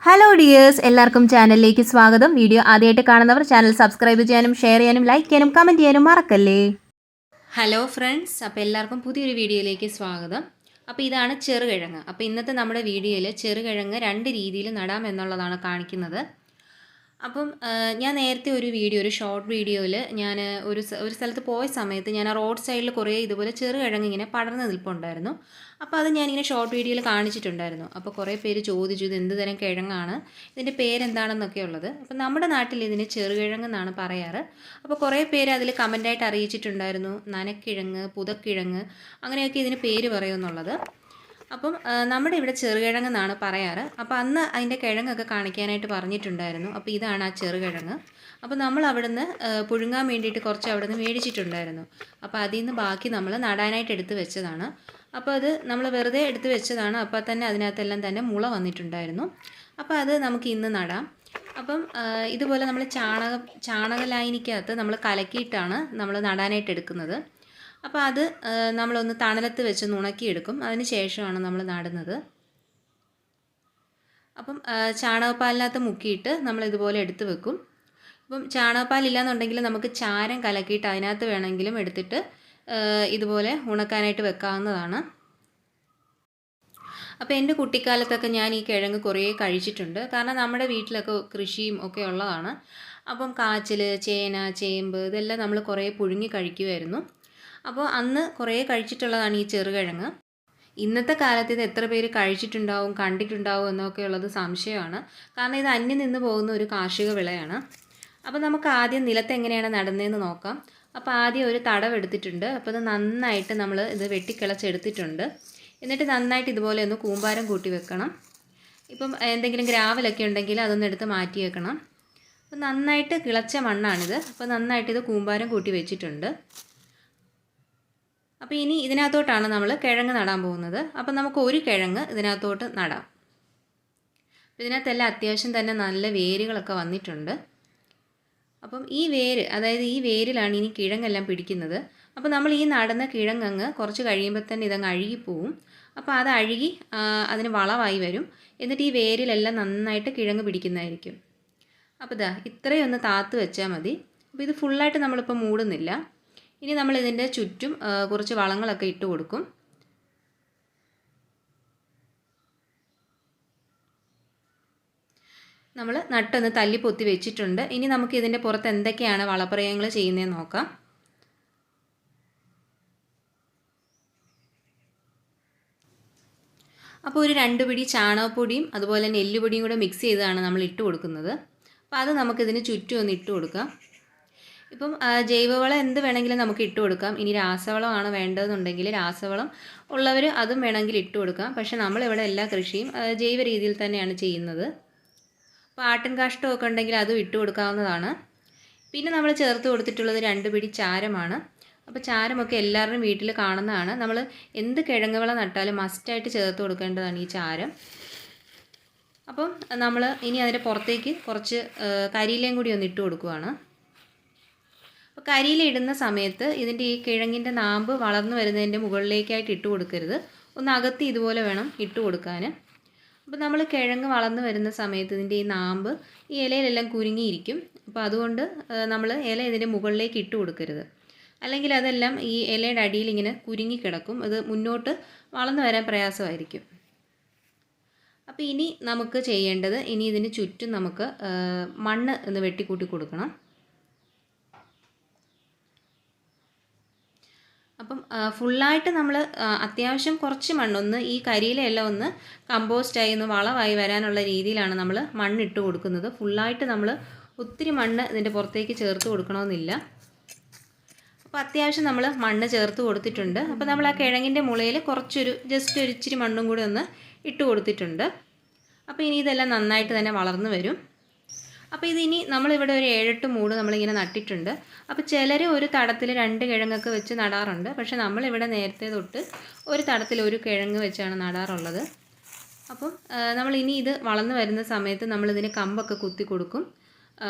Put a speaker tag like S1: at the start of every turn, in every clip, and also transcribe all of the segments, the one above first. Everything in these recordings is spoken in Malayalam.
S1: ഹലോ ഡിയേഴ്സ്, എല്ലാവർക്കും ചാനലിലേക്ക് സ്വാഗതം. വീഡിയോ ആദ്യമായിട്ട് കാണുന്നവർ ചാനൽ സബ്സ്ക്രൈബ് ചെയ്യാനും ഷെയർ ചെയ്യാനും ലൈക്ക് ചെയ്യാനും കമൻറ്റ് ചെയ്യാനും മറക്കല്ലേ.
S2: ഹലോ ഫ്രണ്ട്സ്, അപ്പോൾ എല്ലാവർക്കും പുതിയൊരു വീഡിയോയിലേക്ക് സ്വാഗതം. അപ്പോൾ ഇതാണ് ചെറുകിഴങ്ങ്. അപ്പോൾ ഇന്നത്തെ നമ്മുടെ വീഡിയോയിൽ ചെറുകിഴങ്ങ് രണ്ട് രീതിയിൽ നടാം എന്നുള്ളതാണ് കാണിക്കുന്നത്. അപ്പം ഞാൻ നേരത്തെ ഒരു ഷോർട്ട് വീഡിയോയിൽ ഞാൻ ഒരു സ്ഥലത്ത് പോയ സമയത്ത് ഞാൻ ആ റോഡ് സൈഡിൽ കുറേ ഇതുപോലെ ചെറുകിഴങ്ങ് ഇങ്ങനെ പടർന്ന് നിൽപ്പുണ്ടായിരുന്നു. അപ്പോൾ അത് ഞാനിങ്ങനെ ഷോർട്ട് വീഡിയോയിൽ കാണിച്ചിട്ടുണ്ടായിരുന്നു. അപ്പോൾ കുറേ പേര് ചോദിച്ചു ഇത് എന്ത് തരം കിഴങ്ങാണ്, ഇതിൻ്റെ പേരെന്താണെന്നൊക്കെ ഉള്ളത്. അപ്പോൾ നമ്മുടെ നാട്ടിൽ ഇതിന് ചെറുകിഴങ്ങെന്നാണ് പറയാറ്. അപ്പോൾ കുറേ പേര് അതിൽ കമൻറ്റായിട്ട് അറിയിച്ചിട്ടുണ്ടായിരുന്നു നനക്കിഴങ്ങ്, പുതക്കിഴങ്ങ്, അങ്ങനെയൊക്കെ ഇതിന് പേര് പറയുമെന്നുള്ളത്. അപ്പം നമ്മുടെ ഇവിടെ ചെറുകിഴങ്ങെന്നാണ് പറയാറ്. അപ്പോൾ അന്ന് അതിൻ്റെ കിഴങ്ങൊക്കെ കാണിക്കാനായിട്ട് പറഞ്ഞിട്ടുണ്ടായിരുന്നു. അപ്പോൾ ഇതാണ് ആ ചെറുകിഴങ്ങ്. അപ്പോൾ നമ്മൾ അവിടുന്ന് പുഴുങ്ങാൻ വേണ്ടിയിട്ട് കുറച്ച് അവിടുന്ന് മേടിച്ചിട്ടുണ്ടായിരുന്നു. അപ്പോൾ അതിൽ നിന്ന് ബാക്കി നമ്മൾ നടാനായിട്ട് എടുത്ത് വെച്ചതാണ്. അപ്പോൾ അത് നമ്മൾ വെറുതെ എടുത്ത് വെച്ചതാണ്. അപ്പോൾ തന്നെ അതിനകത്തെല്ലാം തന്നെ മുള വന്നിട്ടുണ്ടായിരുന്നു. അപ്പോൾ അത് നമുക്ക് ഇന്ന് നടാം. അപ്പം ഇതുപോലെ നമ്മൾ ചാണക ലായനിക്കകത്ത് നമ്മൾ കലക്കിയിട്ടാണ് നമ്മൾ നടാനായിട്ട് എടുക്കുന്നത്. അപ്പോൾ അത് നമ്മളൊന്ന് തണലത്ത് വെച്ച് ഉണക്കിയെടുക്കും. അതിന് ശേഷമാണ് നമ്മൾ നടുന്നത്. അപ്പം ചാണകപ്പാലിനകത്ത് മുക്കിയിട്ട് നമ്മൾ ഇതുപോലെ എടുത്ത് വെക്കും. അപ്പം ചാണകപ്പാലില്ലാന്നുണ്ടെങ്കിൽ നമുക്ക് ചാരം കലക്കിയിട്ട് അതിനകത്ത് വേണമെങ്കിലും എടുത്തിട്ട് ഇതുപോലെ ഉണക്കാനായിട്ട് വെക്കാവുന്നതാണ്. അപ്പോൾ എൻ്റെ കുട്ടിക്കാലത്തൊക്കെ ഞാൻ ഈ കിഴങ്ങ് കുറേ കഴിച്ചിട്ടുണ്ട്. കാരണം നമ്മുടെ വീട്ടിലൊക്കെ കൃഷിയും ഒക്കെ ഉള്ളതാണ്. അപ്പം കാച്ചിൽ, ചേന, ചേമ്പ് ഇതെല്ലാം നമ്മൾ കുറേ പുഴുങ്ങി കഴിക്കുമായിരുന്നു. അപ്പോൾ അന്ന് കുറേ കഴിച്ചിട്ടുള്ളതാണ് ഈ ചെറുകിഴങ്ങ്. ഇന്നത്തെ കാലത്ത് ഇത് എത്ര പേര് കഴിച്ചിട്ടുണ്ടാവും, കണ്ടിട്ടുണ്ടാവും എന്നൊക്കെ ഉള്ളത് സംശയമാണ്. കാരണം ഇത് അന്യം നിന്ന് പോകുന്ന ഒരു കാർഷിക വിളയാണ്. അപ്പോൾ നമുക്ക് ആദ്യം നിലത്ത് എങ്ങനെയാണ് നടുന്നതെന്ന് നോക്കാം. അപ്പോൾ ആദ്യം ഒരു തടവെടുത്തിട്ടുണ്ട്. അപ്പോൾ ഇത് നന്നായിട്ട് നമ്മൾ ഇത് വെട്ടിക്കിളച്ചെടുത്തിട്ടുണ്ട്. എന്നിട്ട് നന്നായിട്ട് ഇതുപോലെ ഒന്ന് കൂമ്പാരം കൂട്ടി വെക്കണം. ഇപ്പം എന്തെങ്കിലും ഗ്രാവലൊക്കെ ഉണ്ടെങ്കിൽ അതൊന്ന് എടുത്ത് മാറ്റി വെക്കണം. അപ്പോൾ നന്നായിട്ട് കിളച്ച മണ്ണാണിത്. അപ്പോൾ നന്നായിട്ട് ഇത് കൂമ്പാരം കൂട്ടി വെച്ചിട്ടുണ്ട്. അപ്പോൾ ഇനി ഇതിനകത്തോട്ടാണ് നമ്മൾ കിഴങ്ങ് നടാൻ പോകുന്നത്. അപ്പോൾ നമുക്ക് ഒരു കിഴങ്ങ് ഇതിനകത്തോട്ട് നടാം. ഇതിനകത്തെല്ലാം അത്യാവശ്യം തന്നെ നല്ല വേരുകളൊക്കെ വന്നിട്ടുണ്ട്. അപ്പം ഈ വേര്, അതായത് ഈ വേരിലാണ് ഇനി കിഴങ്ങെല്ലാം പിടിക്കുന്നത്. അപ്പോൾ നമ്മൾ ഈ നടുന്ന കിഴങ്ങ് കുറച്ച് കഴിയുമ്പോൾ തന്നെ ഇതങ്ങ് അഴുകിപ്പോവും. അപ്പോൾ അത് അഴുകി അതിന് വളമായി വരും. എന്നിട്ട് ഈ വേരിലെല്ലാം നന്നായിട്ട് കിഴങ്ങ് പിടിക്കുന്നതായിരിക്കും. അപ്പോൾ ഇതാ ഇത്രയും ഒന്ന് താത്ത് വെച്ചാൽ മതി. അപ്പോൾ ഇത് ഫുള്ളായിട്ട് നമ്മളിപ്പോൾ മൂടുന്നില്ല. ഇനി നമ്മൾ ഇതിൻ്റെ ചുറ്റും കുറച്ച് വളങ്ങളൊക്കെ ഇട്ട് കൊടുക്കും. നമ്മൾ നട്ടൊന്ന് തല്ലി പൊത്തി വെച്ചിട്ടുണ്ട്. ഇനി നമുക്ക് ഇതിൻ്റെ പുറത്ത് എന്തൊക്കെയാണ് വളപ്രയോഗങ്ങൾ ചെയ്യുന്നതെന്ന് നോക്കാം. അപ്പോൾ ഒരു 2 പിടി ചാണകപ്പൊടിയും അതുപോലെ തന്നെ എല്ലുപൊടിയും കൂടെ മിക്സ് ചെയ്താണ് നമ്മൾ ഇട്ട് കൊടുക്കുന്നത്. അപ്പോൾ അത് നമുക്കിതിന് ചുറ്റും ഒന്ന് ഇട്ട് കൊടുക്കാം. ഇപ്പം ജൈവവളം എന്ത് വേണമെങ്കിലും നമുക്ക് ഇട്ട് കൊടുക്കാം. ഇനി രാസവളമാണ് വേണ്ടതെന്നുണ്ടെങ്കിൽ രാസവളം ഉള്ളവർ അതും വേണമെങ്കിൽ ഇട്ട് കൊടുക്കാം. പക്ഷേ നമ്മളിവിടെ എല്ലാ കൃഷിയും ജൈവ രീതിയിൽ തന്നെയാണ് ചെയ്യുന്നത്. അപ്പോൾ ആട്ടിൻ കാഷ്ടമൊക്കെ ഉണ്ടെങ്കിൽ അതും ഇട്ട് കൊടുക്കാവുന്നതാണ്. പിന്നെ നമ്മൾ ചേർത്ത് കൊടുത്തിട്ടുള്ളത് 2 പിടി ചാരമാണ്. അപ്പോൾ ചാരമൊക്കെ എല്ലാവരുടെയും വീട്ടിൽ കാണുന്നതാണ്. നമ്മൾ എന്ത് കിഴങ്ങ് വിള നട്ടാലും മസ്റ്റായിട്ട് ചേർത്ത് കൊടുക്കേണ്ടതാണ് ഈ ചാരം. അപ്പം നമ്മൾ ഇനി അതിൻ്റെ പുറത്തേക്ക് കുറച്ച് കരിയിലയും കൂടി ഒന്ന് ഇട്ട് കൊടുക്കുകയാണ്. അപ്പോൾ കരിയില ഇടുന്ന സമയത്ത് ഇതിൻ്റെ ഈ കിഴങ്ങിൻ്റെ നാമ്പ് വളർന്നു വരുന്നതിൻ്റെ മുകളിലേക്കായിട്ട് ഇട്ട് കൊടുക്കരുത്. ഒന്ന് അകത്തി ഇതുപോലെ വേണം ഇട്ട് കൊടുക്കാൻ. അപ്പോൾ നമ്മൾ കിഴങ്ങ് വളർന്നു വരുന്ന സമയത്ത് ഇതിൻ്റെ ഈ നാമ്പ് ഈ ഇലയിലെല്ലാം കുരുങ്ങിയിരിക്കും. അപ്പോൾ അതുകൊണ്ട് നമ്മൾ ഇല ഇതിൻ്റെ മുകളിലേക്ക് ഇട്ട് കൊടുക്കരുത്. അല്ലെങ്കിൽ അതെല്ലാം ഈ ഇലയുടെ അടിയിൽ ഇങ്ങനെ കുരുങ്ങിക്കിടക്കും. അത് മുന്നോട്ട് വളർന്നു വരാൻ പ്രയാസമായിരിക്കും. അപ്പോൾ ഇനി നമുക്ക് ചെയ്യേണ്ടത്, ഇനി ഇതിന് ചുറ്റും നമുക്ക് മണ്ണ് ഒന്ന് വെട്ടിക്കൂട്ടി കൊടുക്കണം. അപ്പം ഫുള്ളായിട്ട് നമ്മൾ അത്യാവശ്യം കുറച്ച് മണ്ണൊന്ന് ഈ കരിയിലെല്ലാം ഒന്ന് കമ്പോസ്റ്റായി ഒന്ന് വളമായി വരാനുള്ള രീതിയിലാണ് നമ്മൾ മണ്ണിട്ട് കൊടുക്കുന്നത്. ഫുള്ളായിട്ട് നമ്മൾ ഒത്തിരി മണ്ണ് ഇതിൻ്റെ പുറത്തേക്ക് ചേർത്ത് കൊടുക്കണമെന്നില്ല. അപ്പോൾ അത്യാവശ്യം നമ്മൾ മണ്ണ് ചേർത്ത് കൊടുത്തിട്ടുണ്ട്. അപ്പോൾ നമ്മൾ ആ കിഴങ്ങിൻ്റെ മുളയിൽ ജസ്റ്റ് ഒരു ഇച്ചിരി മണ്ണും കൂടി ഒന്ന് ഇട്ട് കൊടുത്തിട്ടുണ്ട്. അപ്പോൾ ഇനി ഇതെല്ലാം നന്നായിട്ട് തന്നെ വളർന്നു വരും. അപ്പോൾ ഇതിനി നമ്മളിവിടെ ഒരു 7-8 മൂട് നമ്മളിങ്ങനെ നട്ടിട്ടുണ്ട്. അപ്പോൾ ചിലർ ഒരു തടത്തിൽ 2 കിഴങ്ങൊക്കെ വെച്ച് നടാറുണ്ട്. പക്ഷേ നമ്മളിവിടെ നേരത്തെ തൊട്ട് ഒരു തടത്തിൽ ഒരു കിഴങ്ങ് വെച്ചാണ് നടാറുള്ളത്. അപ്പം നമ്മളിനി ഇത് വളർന്നു വരുന്ന സമയത്ത് നമ്മളിതിന് കമ്പൊക്കെ കുത്തി കൊടുക്കും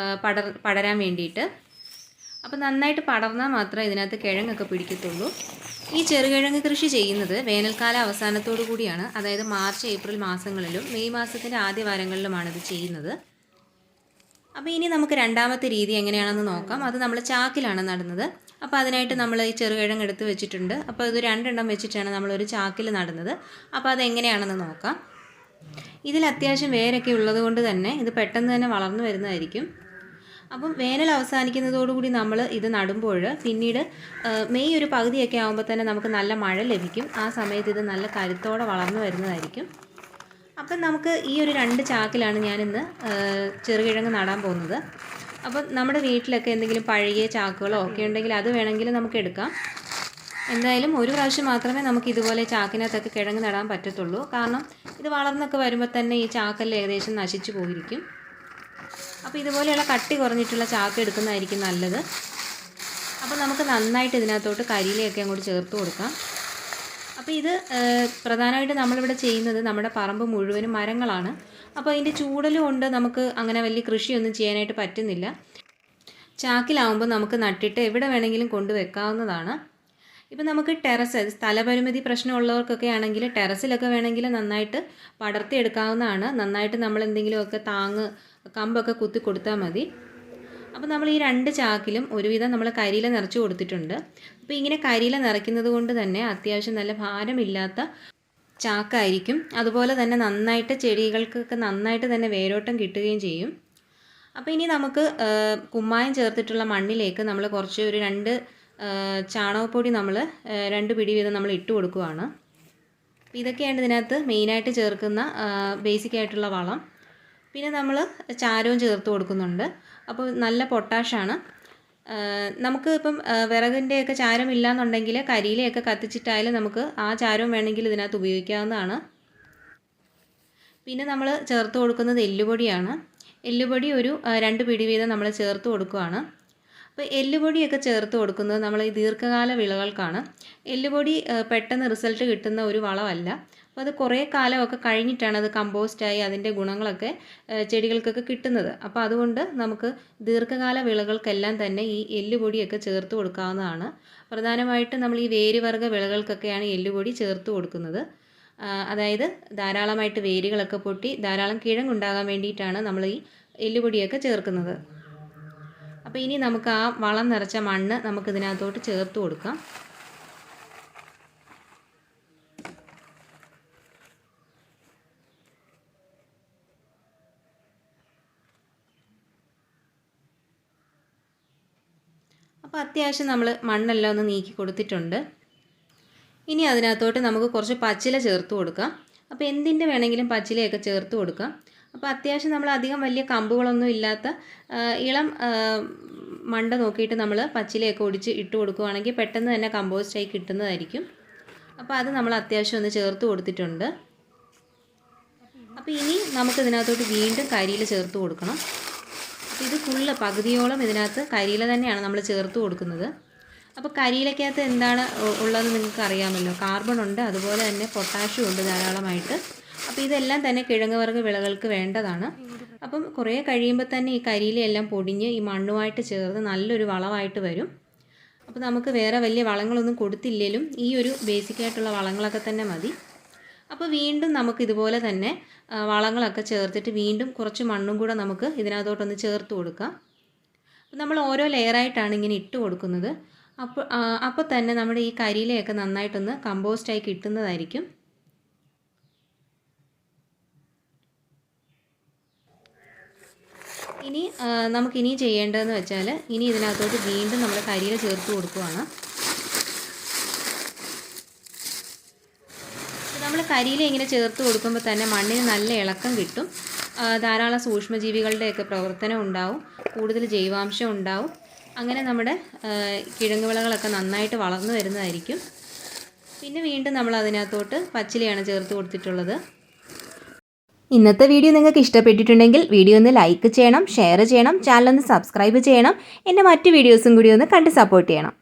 S2: പടരാൻ വേണ്ടിയിട്ട്. അപ്പോൾ നന്നായിട്ട് പടർന്നാൽ മാത്രമേ ഇതിനകത്ത് കിഴങ്ങൊക്കെ പിടിക്കത്തുള്ളൂ. ഈ ചെറുകിഴങ്ങ് കൃഷി ചെയ്യുന്നത് വേനൽക്കാല അവസാനത്തോടു കൂടിയാണ്. അതായത് മാർച്ച് ഏപ്രിൽ മാസങ്ങളിലും മെയ് മാസത്തിൻ്റെ ആദ്യ വാരങ്ങളിലുമാണ് ഇത് ചെയ്യുന്നത്. അപ്പോൾ ഇനി നമുക്ക് രണ്ടാമത്തെ രീതി എങ്ങനെയാണെന്ന് നോക്കാം. അത് നമ്മൾ ചാക്കിലാണ് നടുന്നത്. അപ്പോൾ അതിനായിട്ട് നമ്മൾ ഈ ചെറുകിഴങ്ങ് എടുത്ത് വെച്ചിട്ടുണ്ട്. അപ്പോൾ ഇത് 2 എണ്ണം വെച്ചിട്ടാണ് നമ്മളൊരു ചാക്കിൽ നടുന്നത്. അപ്പോൾ അതെങ്ങനെയാണെന്ന് നോക്കാം. ഇതിൽ അത്യാവശ്യം വേരൊക്കെ ഉള്ളത് കൊണ്ട് തന്നെ ഇത് പെട്ടെന്ന് തന്നെ വളർന്നു വരുന്നതായിരിക്കും. അപ്പം വേനൽ അവസാനിക്കുന്നതോടുകൂടി നമ്മൾ ഇത് നടുമ്പോൾ പിന്നീട് മെയ് ഒരു പകുതിയൊക്കെ ആകുമ്പോൾ തന്നെ നമുക്ക് നല്ല മഴ ലഭിക്കും. ആ സമയത്ത് ഇത് നല്ല കരുത്തോടെ വളർന്നു വരുന്നതായിരിക്കും. അപ്പം നമുക്ക് ഈ ഒരു 2 ചാക്കിലാണ് ഞാനിന്ന് ചെറുകിഴങ്ങ് നടാൻ പോകുന്നത്. അപ്പം നമ്മുടെ വീട്ടിലൊക്കെ എന്തെങ്കിലും പഴകിയ ചാക്കുകളോ ഒക്കെ ഉണ്ടെങ്കിൽ അത് വേണമെങ്കിൽ നമുക്ക് എടുക്കാം. എന്തായാലും ഒരു പ്രാവശ്യം മാത്രമേ നമുക്ക് ഇതുപോലെ ചാക്കിനകത്തൊക്കെ കിഴങ്ങ് നടാൻ പറ്റത്തുള്ളൂ. കാരണം ഇത് വളർന്നൊക്കെ വരുമ്പോൾ തന്നെ ഈ ചാക്കെല്ലാം ഏകദേശം നശിച്ചു പോയിരിക്കും. അപ്പോൾ ഇതുപോലെയുള്ള കട്ടി കുറഞ്ഞിട്ടുള്ള ചാക്ക് എടുക്കുന്നതായിരിക്കും നല്ലത്. അപ്പോൾ നമുക്ക് നന്നായിട്ട് ഇതിനകത്തോട്ട് കരിയിലയൊക്കെ അങ്ങോട്ട് ചേർത്ത് കൊടുക്കാം. അപ്പോൾ ഇത് പ്രധാനമായിട്ട് നമ്മളിവിടെ ചെയ്യുന്നത് നമ്മുടെ പറമ്പ് മുഴുവനും മരങ്ങളാണ്. അപ്പോൾ അതിൻ്റെ ചൂടൽ കൊണ്ട് നമുക്ക് അങ്ങനെ വലിയ കൃഷിയൊന്നും ചെയ്യാനായിട്ട് പറ്റുന്നില്ല. ചാക്കിലാവുമ്പോൾ നമുക്ക് നട്ടിട്ട് എവിടെ വേണമെങ്കിലും കൊണ്ടുവെക്കാവുന്നതാണ്. ഇപ്പം നമുക്ക് ടെറസ്, സ്ഥലപരിമിതി പ്രശ്നമുള്ളവർക്കൊക്കെ ആണെങ്കിൽ ടെറസിലൊക്കെ വേണമെങ്കിൽ നന്നായിട്ട് പടർത്തിയെടുക്കാവുന്നതാണ്. നന്നായിട്ട് നമ്മൾ എന്തെങ്കിലുമൊക്കെ കമ്പൊക്കെ കുത്തി കൊടുത്താൽ മതി. അപ്പോൾ നമ്മൾ ഈ 2 ചാക്കിലും ഒരുവിധം നമ്മൾ കരിയില നിറച്ച് കൊടുത്തിട്ടുണ്ട്. അപ്പോൾ ഇങ്ങനെ കരിയില നിറയ്ക്കുന്നത് കൊണ്ട് തന്നെ അത്യാവശ്യം നല്ല ഭാരമില്ലാത്ത ചാക്കായിരിക്കും. അതുപോലെ തന്നെ നന്നായിട്ട് ചെടികൾക്കൊക്കെ നന്നായിട്ട് തന്നെ വേരോട്ടം കിട്ടുകയും ചെയ്യും. അപ്പോൾ ഇനി നമുക്ക് കുമ്മായം ചേർത്തിട്ടുള്ള മണ്ണിലേക്ക് നമ്മൾ കുറച്ച് ഒരു 2 ചാണകപ്പൊടി നമ്മൾ 2 പിടി വീതം നമ്മൾ ഇട്ട് കൊടുക്കുകയാണ്. ഇതൊക്കെയാണ് ഇതിനകത്ത് മെയിനായിട്ട് ചേർക്കുന്ന ബേസിക്കായിട്ടുള്ള വളം. പിന്നെ നമ്മൾ ചാരവും ചേർത്ത് കൊടുക്കുന്നുണ്ട്. അപ്പോൾ നല്ല പൊട്ടാഷാണ്. നമുക്ക് ഇപ്പം വിറകിൻ്റെയൊക്കെ ചാരം ഇല്ലയെന്നുണ്ടെങ്കിൽ കരിയിലയൊക്കെ കത്തിച്ചിട്ടായാലും നമുക്ക് ആ ചാരവും വേണമെങ്കിൽ ഇതിനകത്ത് ഉപയോഗിക്കാവുന്നതാണ്. പിന്നെ നമ്മൾ ചേർത്ത് കൊടുക്കുന്നത് എല്ലുപൊടിയാണ്. എല്ലുപൊടി ഒരു 2 പിടി വീതം നമ്മൾ ചേർത്ത് കൊടുക്കുകയാണ്. അപ്പോൾ എല്ലുപൊടിയൊക്കെ ചേർത്ത് കൊടുക്കുന്നത് നമ്മൾ ഈ ദീർഘകാല വിളകൾക്കാണ്. എല്ലുപൊടി പെട്ടെന്ന് റിസൾട്ട് കിട്ടുന്ന ഒരു വളമല്ല. അപ്പോൾ അത് കുറേ കാലമൊക്കെ കഴിഞ്ഞിട്ടാണ് അത് കമ്പോസ്റ്റായി അതിൻ്റെ ഗുണങ്ങളൊക്കെ ചെടികൾക്കൊക്കെ കിട്ടുന്നത്. അപ്പോൾ അതുകൊണ്ട് നമുക്ക് ദീർഘകാല വിളകൾക്കെല്ലാം തന്നെ ഈ എല്ലുപൊടിയൊക്കെ ചേർത്ത് കൊടുക്കാവുന്നതാണ്. പ്രധാനമായിട്ട് നമ്മൾ ഈ വേരുവർഗ്ഗ വിളകൾക്കൊക്കെയാണ് എല്ലുപൊടി ചേർത്ത് കൊടുക്കുന്നത്. അതായത് ധാരാളമായിട്ട് വേരുകളൊക്കെ പൊട്ടി ധാരാളം കിഴങ്ങുണ്ടാകാൻ വേണ്ടിയിട്ടാണ് നമ്മൾ ഈ എല്ലുപൊടിയൊക്കെ ചേർക്കുന്നത്. അപ്പോൾ ഇനി നമുക്ക് ആ വളം നിറച്ച മണ്ണ് നമുക്കിതിനകത്തോട്ട് ചേർത്ത് കൊടുക്കാം. അപ്പോൾ അത്യാവശ്യം നമ്മൾ മണ്ണെല്ലാം ഒന്ന് നീക്കി കൊടുത്തിട്ടുണ്ട്. ഇനി അതിനകത്തോട്ട് നമുക്ക് കുറച്ച് പച്ചില ചേർത്ത് കൊടുക്കാം. അപ്പോൾ എന്തിൻ്റെ വേണമെങ്കിലും പച്ചിലയൊക്കെ ചേർത്ത് കൊടുക്കാം. അപ്പോൾ അത്യാവശ്യം നമ്മൾ അധികം വലിയ കമ്പുകളൊന്നും ഇല്ലാത്ത ഇളം മണ്ട നോക്കിയിട്ട് നമ്മൾ പച്ചിലയൊക്കെ ഒടിച്ച് ഇട്ട് കൊടുക്കുകയാണെങ്കിൽ പെട്ടെന്ന് തന്നെ കമ്പോസ്റ്റായി കിട്ടുന്നതായിരിക്കും. അപ്പോൾ അത് നമ്മൾ അത്യാവശ്യം ഒന്ന് ചേർത്ത് കൊടുത്തിട്ടുണ്ട്. അപ്പോൾ ഇനി നമുക്കിതിനകത്തോട്ട് വീണ്ടും കരിയില ചേർത്ത് കൊടുക്കണം. അപ്പോൾ ഇത് ഫുള്ള് പകുതിയോളം ഇതിനകത്ത് കരിയില തന്നെയാണ് നമ്മൾ ചേർത്ത് കൊടുക്കുന്നത്. അപ്പോൾ കരിയിലക്കകത്ത് എന്താണ് ഉള്ളതെന്ന് നിങ്ങൾക്ക് അറിയാമല്ലോ. കാർബൺ ഉണ്ട്, അതുപോലെ തന്നെ പൊട്ടാഷ്യം ഉണ്ട് ധാരാളമായിട്ട്. അപ്പോൾ ഇതെല്ലാം തന്നെ കിഴങ്ങുവർഗ്ഗ വിളകൾക്ക് വേണ്ടതാണ്. അപ്പം കുറേ കഴിയുമ്പോൾ തന്നെ ഈ കരിയിലയെല്ലാം പൊടിഞ്ഞ് ഈ മണ്ണുമായിട്ട് ചേർന്ന് നല്ലൊരു വളമായിട്ട് വരും. അപ്പോൾ നമുക്ക് വേറെ വലിയ വളങ്ങളൊന്നും കൊടുത്തില്ലെങ്കിലും ഈ ഒരു ബേസിക്കായിട്ടുള്ള വളങ്ങളൊക്കെ തന്നെ മതി. അപ്പോൾ വീണ്ടും നമുക്ക് ഇതുപോലെ തന്നെ വളങ്ങളൊക്കെ ചേർത്തിട്ട് വീണ്ടും കുറച്ച് മണ്ണും കൂടെ നമുക്ക് ഇതിനകത്തോട്ടൊന്ന് ചേർത്ത് കൊടുക്കാം. അപ്പോൾ നമ്മൾ ഓരോ ലെയറായിട്ടാണ് ഇങ്ങനെ ഇട്ട് കൊടുക്കുന്നത്. അപ്പോൾ തന്നെ നമ്മുടെ ഈ കരിയിലയൊക്കെ നന്നായിട്ടൊന്ന് കമ്പോസ്റ്റായി കിട്ടുന്നതായിരിക്കും. ഇനി നമുക്കിനി ചെയ്യേണ്ടതെന്ന് വെച്ചാൽ ഇനി ഇതിനകത്തോട്ട് വീണ്ടും നമ്മൾ കരിയില ചേർത്ത് കൊടുക്കുകയാണ്. നമ്മൾ കരിയില ഇങ്ങനെ ചേർത്ത് കൊടുക്കുമ്പോൾ തന്നെ മണ്ണിന് നല്ല ഇളക്കം കിട്ടും. ധാരാളം സൂക്ഷ്മജീവികളുടെയൊക്കെ പ്രവർത്തനം ഉണ്ടാവും, കൂടുതൽ ജൈവാംശം ഉണ്ടാവും. അങ്ങനെ നമ്മുടെ കിഴങ്ങ് വിളകളൊക്കെ നന്നായിട്ട് വളർന്നു വരുന്നതായിരിക്കും. പിന്നെ വീണ്ടും നമ്മൾ അതിനകത്തോട്ട് പച്ചിലയാണ് ചേർത്ത് കൊടുത്തിട്ടുള്ളത്.
S1: ഇന്നത്തെ വീഡിയോ നിങ്ങൾക്ക് ഇഷ്ടപ്പെട്ടിട്ടുണ്ടെങ്കിൽ വീഡിയോ ഒന്ന് ലൈക്ക് ചെയ്യണം, ഷെയർ ചെയ്യണം, ചാനൽ ഒന്ന് സബ്സ്ക്രൈബ് ചെയ്യണം. എൻ്റെ മറ്റ് വീഡിയോസും കൂടി ഒന്ന് കണ്ട് സപ്പോർട്ട് ചെയ്യണം.